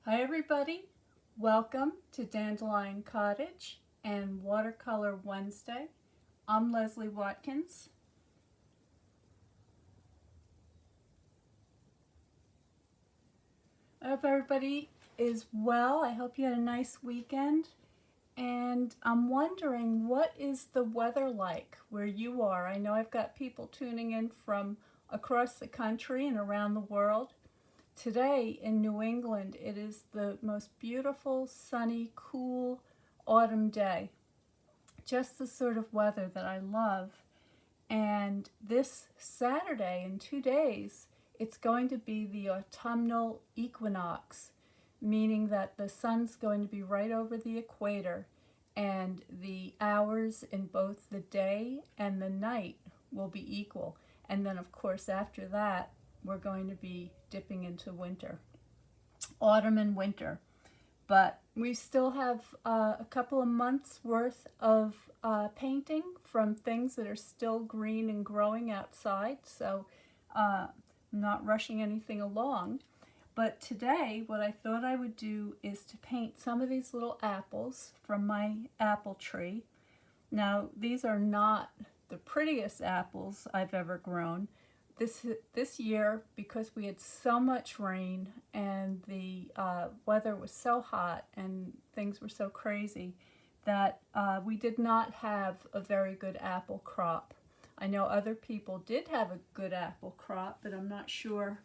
Hi everybody, welcome to Dandelion Cottage and Watercolor Wednesday. I'm Leslie Watkins. I hope everybody is well. I hope you had a nice weekend. And I'm wondering, what is the weather like where you are? I know I've got people tuning in from across the country and around the world. Today in New England, it is the most beautiful, sunny, cool autumn day. Just the sort of weather that I love. And this Saturday, in 2 days, it's going to be the autumnal equinox, meaning that the sun's going to be right over the equator, and the hours in both the day and the night will be equal. And then, of course, after that, we're going to be dipping into winter, autumn and winter. But we still have a couple of months worth of painting from things that are still green and growing outside, so I'm not rushing anything along. But today what I thought I would do is to paint some of these little apples from my apple tree. Now these are not the prettiest apples I've ever grown. This year, because we had so much rain and the weather was so hot and things were so crazy, that we did not have a very good apple crop. I know other people did have a good apple crop, but I'm not sure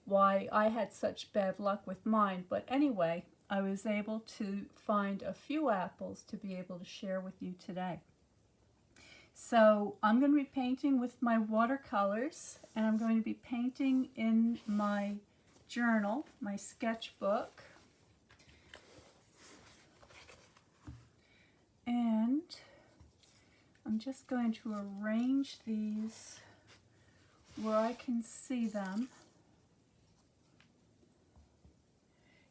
why I had such bad luck with mine. But anyway, I was able to find a few apples to be able to share with you today. So I'm going to be painting with my watercolors, and I'm going to be painting in my journal, my sketchbook. And I'm just going to arrange these where I can see them.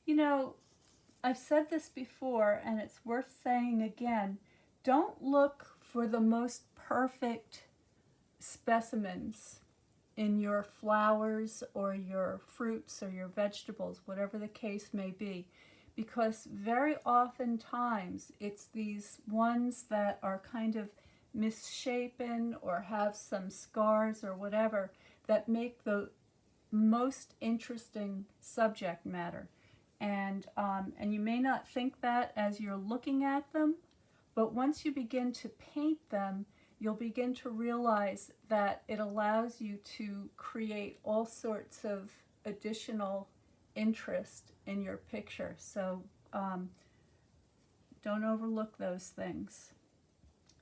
You know, I've said this before, and it's worth saying again. Don't look for the most perfect specimens in your flowers or your fruits or your vegetables, whatever the case may be, because very oftentimes it's these ones that are kind of misshapen or have some scars or whatever that make the most interesting subject matter. And you may not think that as you're looking at them, but once you begin to paint them, you'll begin to realize that it allows you to create all sorts of additional interest in your picture. So don't overlook those things.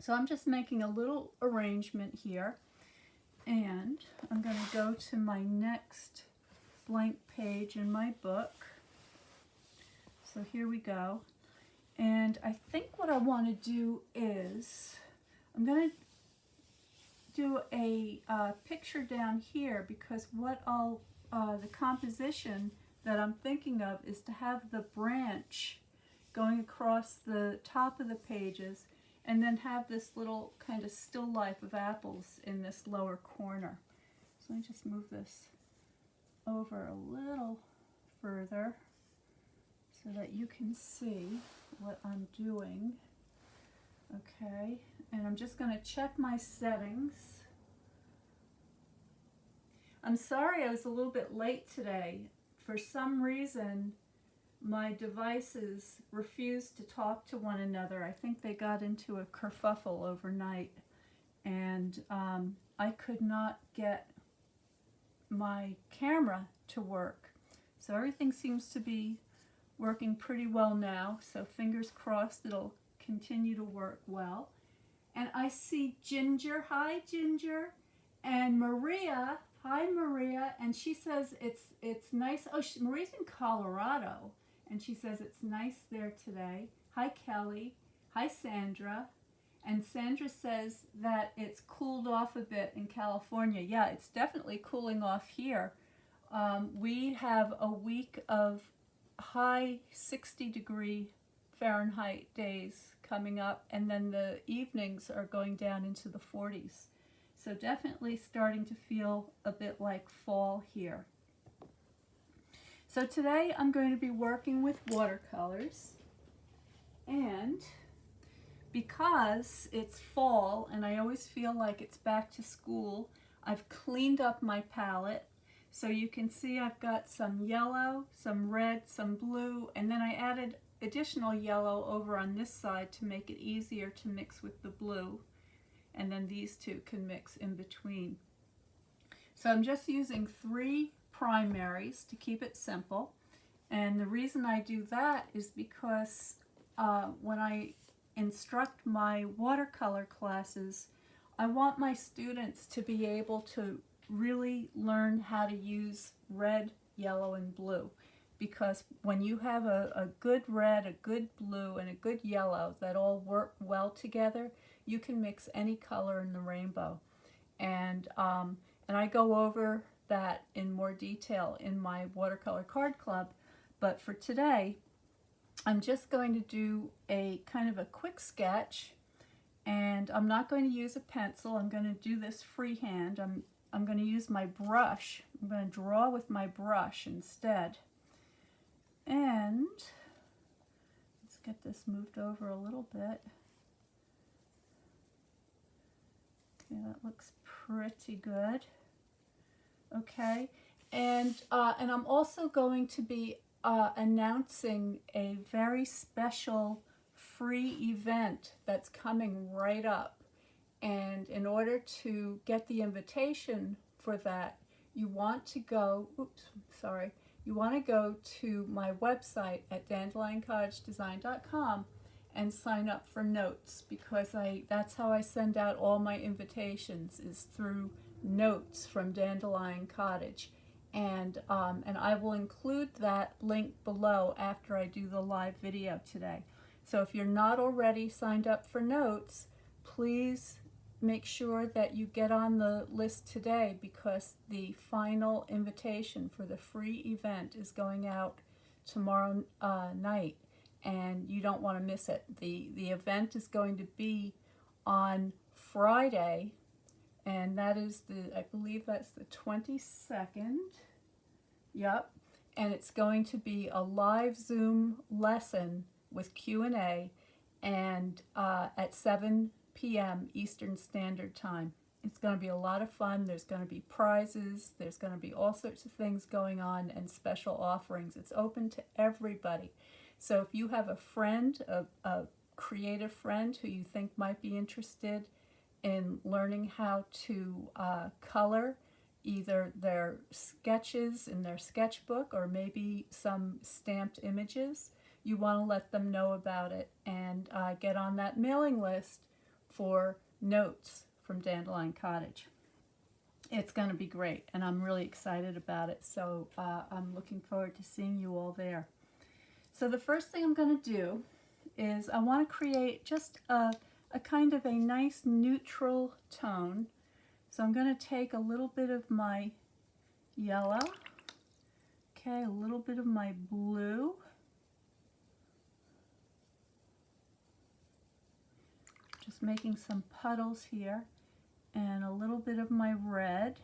So I'm just making a little arrangement here, and I'm going to go to my next blank page in my book. So here we go. And I think what I want to do is, I'm going to do a picture down here, because what the composition that I'm thinking of is to have the branch going across the top of the pages, and then have this little kind of still life of apples in this lower corner. So let me just move this over a little further so that you can see what I'm doing. Okay, and I'm just going to check my settings. I'm sorry I was a little bit late today. For some reason, my devices refused to talk to one another. I think they got into a kerfuffle overnight, and I could not get my camera to work. So everything seems to be working pretty well now, so fingers crossed it'll continue to work well. And I see Ginger. Hi, Ginger. And Maria. Hi, Maria. And she says it's nice. Oh, Maria's in Colorado, and she says it's nice there today. Hi, Kelly. Hi, Sandra. And Sandra says that it's cooled off a bit in California. Yeah, it's definitely cooling off here. We have a week of high 60-degree Fahrenheit days coming up, and then the evenings are going down into the 40s. So definitely starting to feel a bit like fall here. So So today I'm going to be working with watercolors, and because it's fall and I always feel like it's back to school, I've cleaned up my palette. So you can see I've got some yellow, some red, some blue, and then I added additional yellow over on this side to make it easier to mix with the blue, and then these two can mix in between. So I'm just using 3 primaries to keep it simple, and the reason I do that is because when I instruct my watercolor classes, I want my students to be able to really learn how to use red, yellow, and blue, because when you have a good red, a good blue, and a good yellow that all work well together, you can mix any color in the rainbow. And I go over that in more detail in my watercolor card club, but for today I'm just going to do a kind of a quick sketch, and I'm not going to use a pencil. I'm going to do this freehand. I'm going to use my brush. I'm going to draw with my brush instead. And let's get this moved over a little bit. Okay, that looks pretty good. Okay, and I'm also going to be announcing a very special free event that's coming right up. And in order to get the invitation for that, you want to go, you want to go to my website at dandelioncottagedesign.com and sign up for notes, because that's how I send out all my invitations, is through notes from Dandelion Cottage. And I will include that link below after I do the live video today. So if you're not already signed up for notes, please make sure that you get on the list today, because the final invitation for the free event is going out tomorrow night, and you don't want to miss it. The event is going to be on Friday, and that is I believe that's the 22nd. Yep. And it's going to be a live Zoom lesson with Q&A, and at 7 p.m. Eastern Standard Time. It's going to be a lot of fun. There's going to be prizes. There's going to be all sorts of things going on, and special offerings. It's open to everybody. So if you have a friend, a creative friend who you think might be interested in learning how to color either their sketches in their sketchbook or maybe some stamped images, you want to let them know about it and get on that mailing list for notes from Dandelion Cottage. It's going to be great, and I'm really excited about it, so I'm looking forward to seeing you all there. So the first thing I'm going to do is I want to create just a kind of a nice neutral tone. So I'm going to take a little bit of my yellow, okay, a little bit of my blue, just making some puddles here, and a little bit of my red.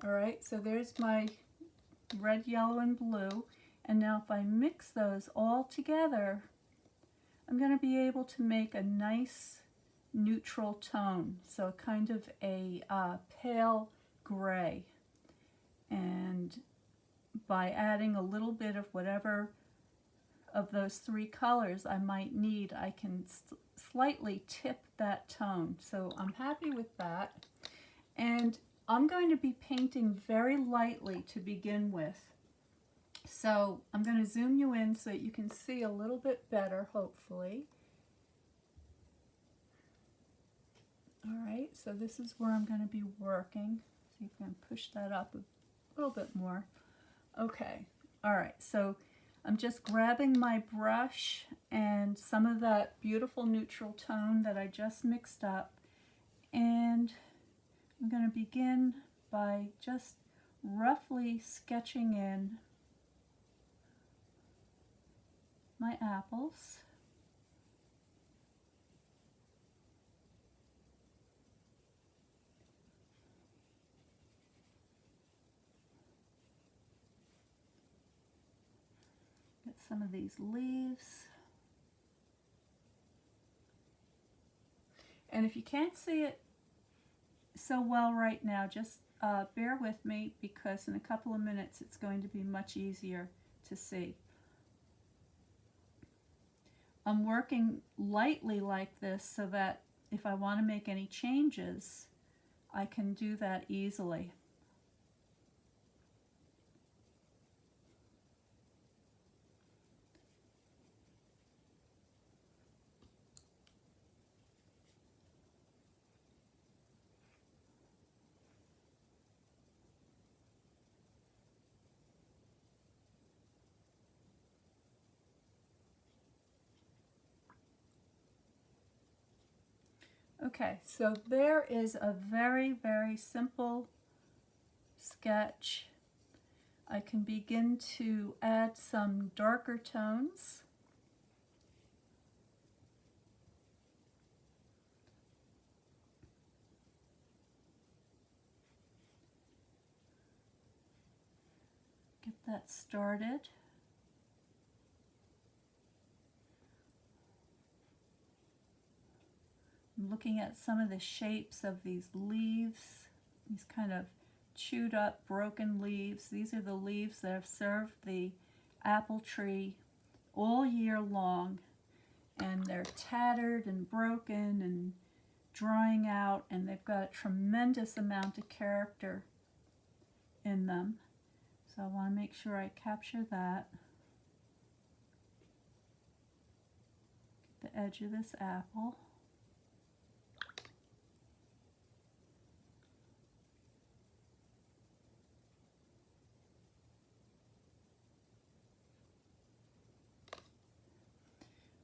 All right, so there's my red, yellow, and blue. And now if I mix those all together, I'm going to be able to make a nice neutral tone, so kind of a pale gray. And by adding a little bit of whatever of those 3 colors I might need, I can slightly tip that tone. So I'm happy with that. And I'm going to be painting very lightly to begin with. So I'm going to zoom you in so that you can see a little bit better, hopefully. All right, so this is where I'm going to be working. See if I can push that up a little bit more. Okay, all right, so I'm just grabbing my brush and some of that beautiful neutral tone that I just mixed up, and I'm going to begin by just roughly sketching in my apples. some of these leaves. And if you can't see it so well right now, just bear with me, because in a couple of minutes it's going to be much easier to see. I'm working lightly like this so that if I want to make any changes, I can do that easily. Okay, so there is a very, very simple sketch. I can begin to add some darker tones. Get that started. I'm looking at some of the shapes of these leaves, these kind of chewed up, broken leaves. These are the leaves that have served the apple tree all year long, and they're tattered and broken and drying out, and they've got a tremendous amount of character in them. So I want to make sure I capture that. Get the edge of this apple.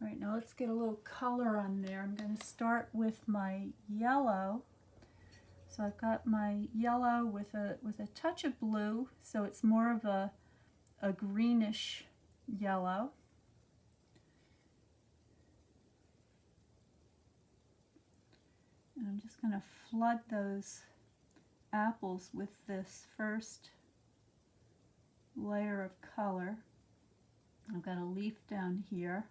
All right, now let's get a little color on there. I'm going to start with my yellow. So I've got my yellow with a touch of blue, so it's more of a greenish yellow. And I'm just going to flood those apples with this first layer of color. I've got a leaf down here.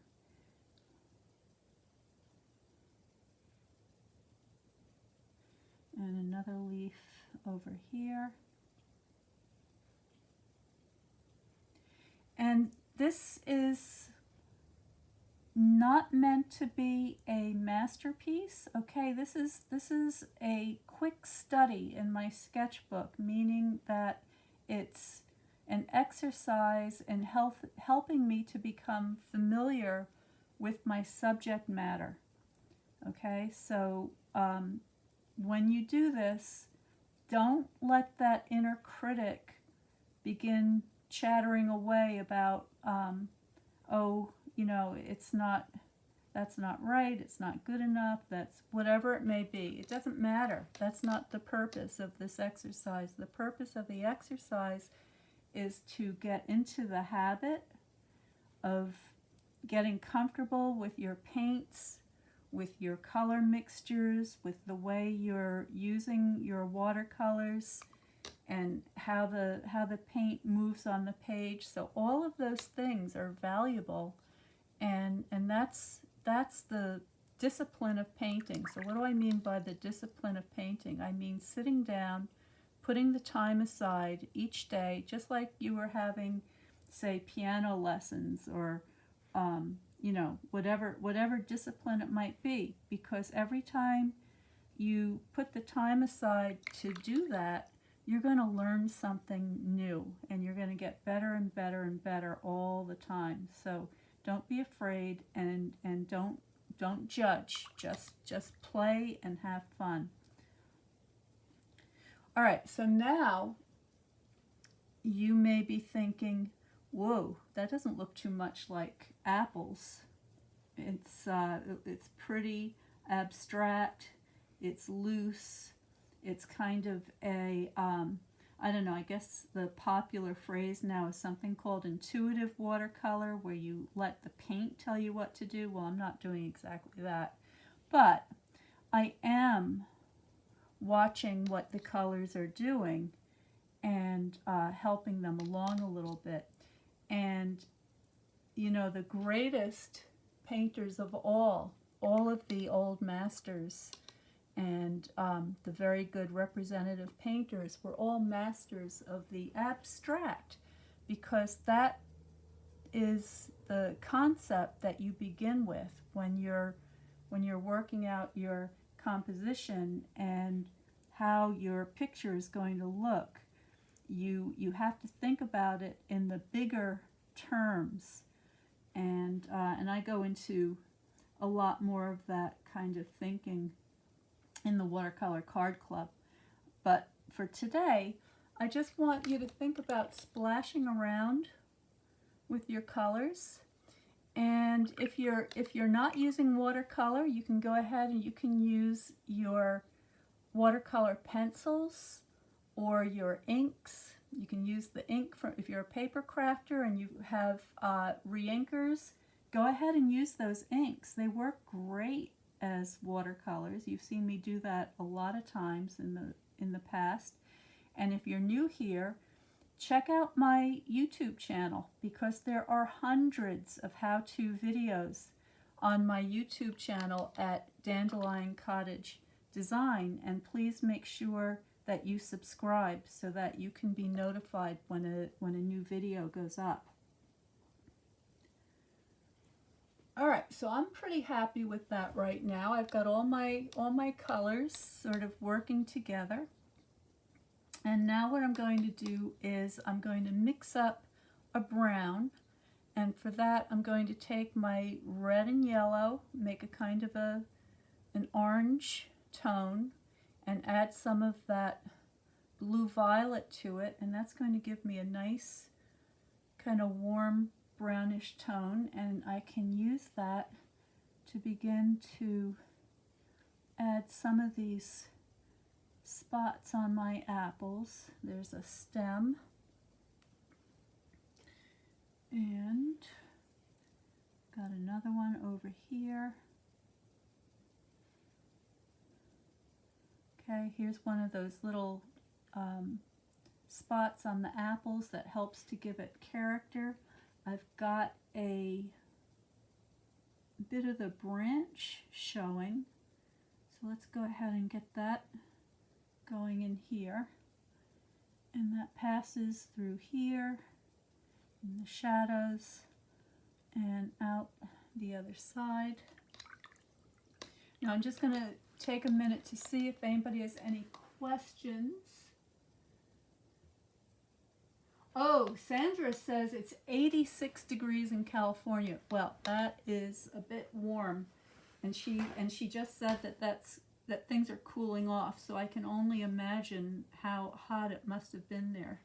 And another leaf over here. And this is not meant to be a masterpiece, okay? This is a quick study in my sketchbook, meaning that it's an exercise in helping me to become familiar with my subject matter, okay? So when you do this, don't let that inner critic begin chattering away about, oh, you know, that's not right, it's not good enough, that's whatever it may be. It doesn't matter. That's not the purpose of this exercise. The purpose of the exercise is to get into the habit of getting comfortable with your paints, with your color mixtures, with the way you're using your watercolors, and how the paint moves on the page. So all of those things are valuable, and that's the discipline of painting. So what do I mean by the discipline of painting? I mean sitting down, putting the time aside each day, just like you were having, say, piano lessons, or you know, whatever discipline it might be, because every time you put the time aside to do that, you're going to learn something new, and you're going to get better and better and better all the time. So don't be afraid, and don't judge. Just play and have fun. All right, so now you may be thinking, whoa, that doesn't look too much like apples. It's pretty abstract, it's loose, it's kind of a, I don't know, I guess the popular phrase now is something called intuitive watercolor, where you let the paint tell you what to do. Well, I'm not doing exactly that, but I am watching what the colors are doing and helping them along a little bit. And you know, the greatest painters of all of the old masters and the very good representative painters were all masters of the abstract, because that is the concept that you begin with when you're working out your composition and how your picture is going to look. You have to think about it in the bigger terms, and I go into a lot more of that kind of thinking in the Watercolor Card Club. But for today, I just want you to think about splashing around with your colors. And if you're not using watercolor, you can go ahead and you can use your watercolor pencils or your inks. You can use the ink from, if you're a paper crafter and you have re-inkers, go ahead and use those inks. They work great as watercolors. You've seen me do that a lot of times in the past. And if you're new here, check out my YouTube channel, because there are hundreds of how-to videos on my YouTube channel at Dandelion Cottage Design, and please make sure that you subscribe so that you can be notified when a new video goes up. All right, so I'm pretty happy with that right now. I've got all my colors sort of working together. And now what I'm going to do is I'm going to mix up a brown, and for that I'm going to take my red and yellow, make a kind of an orange tone, and add some of that blue violet to it, and that's going to give me a nice kind of warm brownish tone, and I can use that to begin to add some of these spots on my apples. There's a stem, and got another one over here. Okay, here's one of those little spots on the apples that helps to give it character. I've got a bit of the branch showing, so let's go ahead and get that going in here, and that passes through here in the shadows and out the other side. Now I'm just going to take a minute to see if anybody has any questions. Oh, Sandra says it's 86 degrees in California. Well, that is a bit warm, and she just said that things are cooling off, so I can only imagine how hot it must have been there.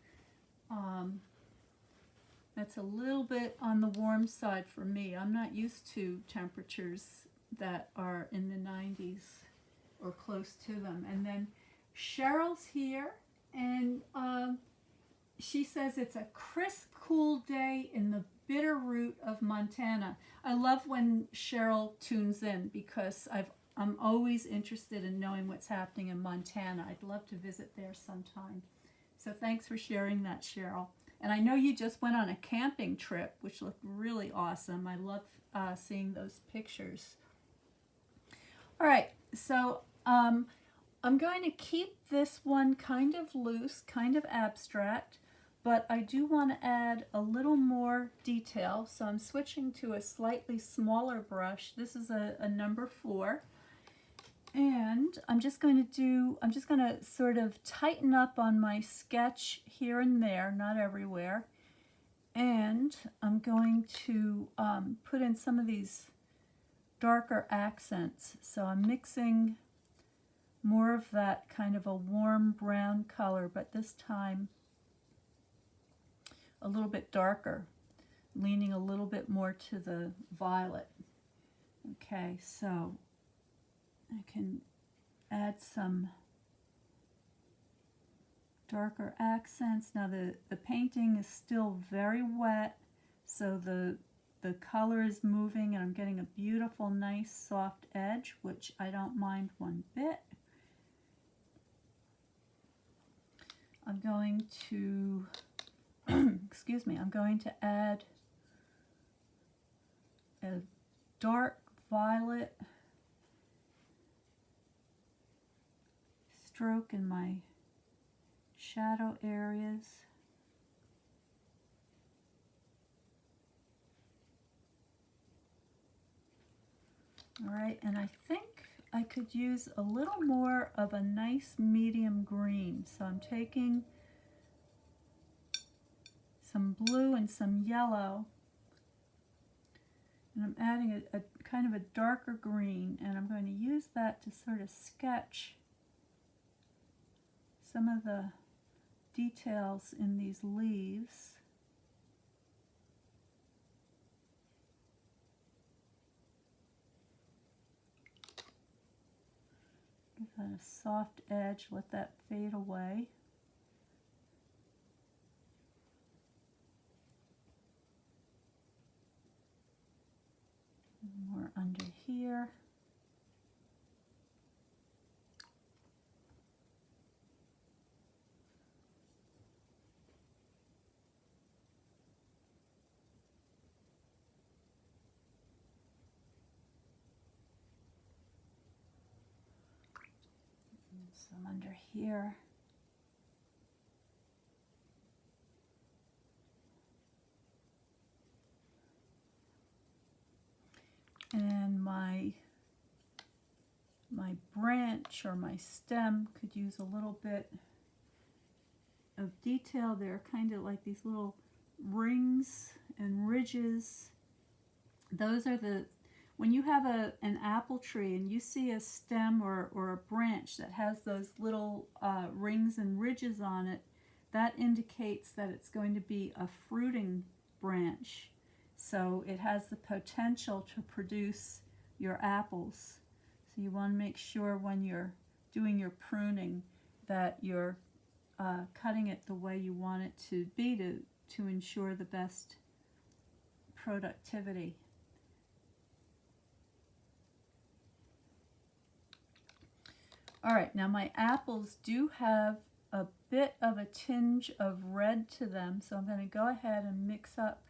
That's a little bit on the warm side for me. I'm not used to temperatures that are in the 90s or close to them. And then Cheryl's here, and she says it's a crisp, cool day in the Bitterroot of Montana. I love when Cheryl tunes in, because I'm always interested in knowing what's happening in Montana. I'd love to visit there sometime. So thanks for sharing that, Cheryl. And I know you just went on a camping trip, which looked really awesome. I love seeing those pictures. All right, so I'm going to keep this one kind of loose, kind of abstract, but I do want to add a little more detail. So I'm switching to a slightly smaller brush. This is a number 4. And I'm just going to sort of tighten up on my sketch here and there, not everywhere. And I'm going to put in some of these darker accents. So I'm mixing more of that kind of a warm brown color, but this time a little bit darker, leaning a little bit more to the violet. Okay, so I can add some darker accents. Now the painting is still very wet, so the color is moving, and I'm getting a beautiful, nice, soft edge, which I don't mind one bit. I'm going to, excuse me, I'm going to add a dark violet stroke in my shadow areas. All right, and I think I could use a little more of a nice medium green. So I'm taking some blue and some yellow, and I'm adding a kind of a darker green, and I'm going to use that to sort of sketch some of the details in these leaves. Give that a soft edge, let that fade away. More under here. Some under here. And my branch or my stem could use a little bit of detail. They're kind of like these little rings and ridges. Those are when you have an apple tree and you see a stem or a branch that has those little rings and ridges on it, that indicates that it's going to be a fruiting branch. So it has the potential to produce your apples. So you want to make sure when you're doing your pruning that you're cutting it the way you want it to be to ensure the best productivity. All right, now my apples do have a bit of a tinge of red to them, so I'm going to go ahead and mix up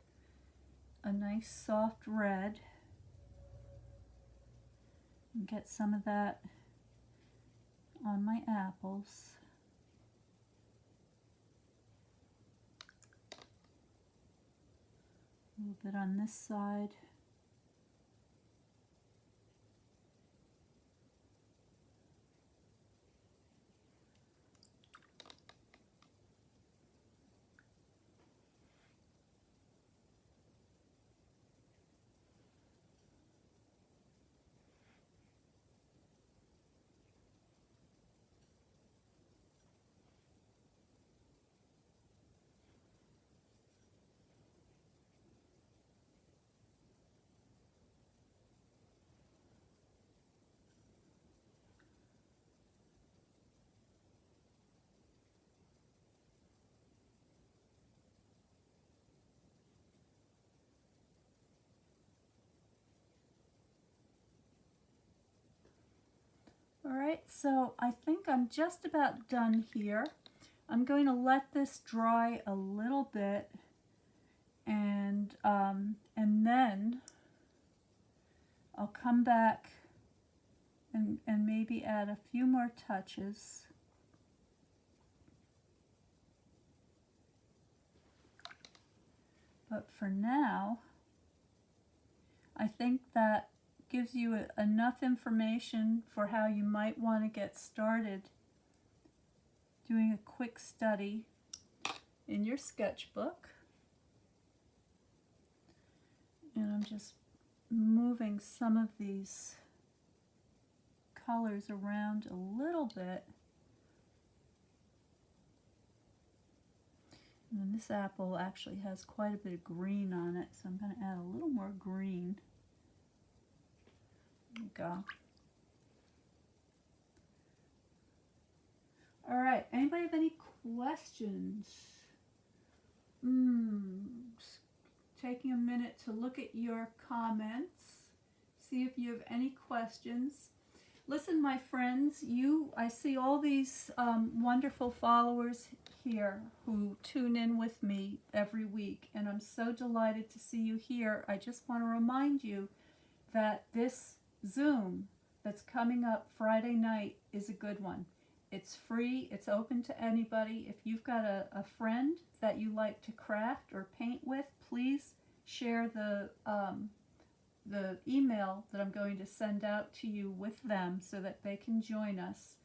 a nice soft red and get some of that on my apples. A little bit on this side. All right, so I think I'm just about done here. I'm going to let this dry a little bit, and then I'll come back and maybe add a few more touches. But for now, I think that gives you enough information for how you might want to get started doing a quick study in your sketchbook. And I'm just moving some of these colors around a little bit. And this apple actually has quite a bit of green on it, so I'm going to add a little more green. There we go. All right, anybody have any questions? Taking a minute to look at your comments, see if you have any questions. Listen, my friends, I see all these wonderful followers here who tune in with me every week, and I'm so delighted to see you here. I just want to remind you that this Zoom that's coming up Friday night is a good one. It's free. It's open to anybody. If you've got a friend that you like to craft or paint with, please share the email that I'm going to send out to you with them so that they can join us,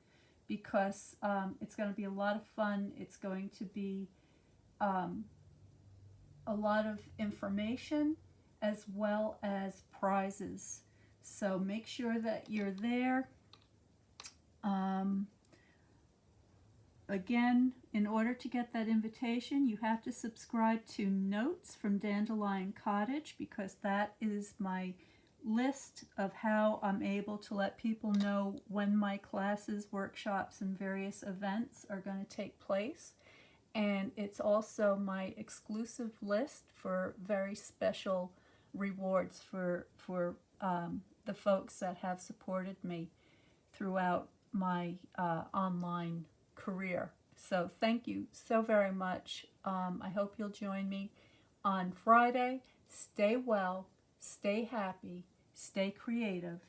because it's going to be a lot of fun. It's going to be a lot of information as well as prizes. So make sure that you're there. Again, in order to get that invitation, you have to subscribe to Notes from Dandelion Cottage, because that is my list of how I'm able to let people know when my classes, workshops, and various events are going to take place. And it's also my exclusive list for very special rewards for the folks that have supported me throughout my online career. So thank you so very much. I hope you'll join me on Friday. Stay well, stay happy, stay creative,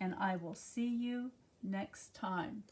and I will see you next time.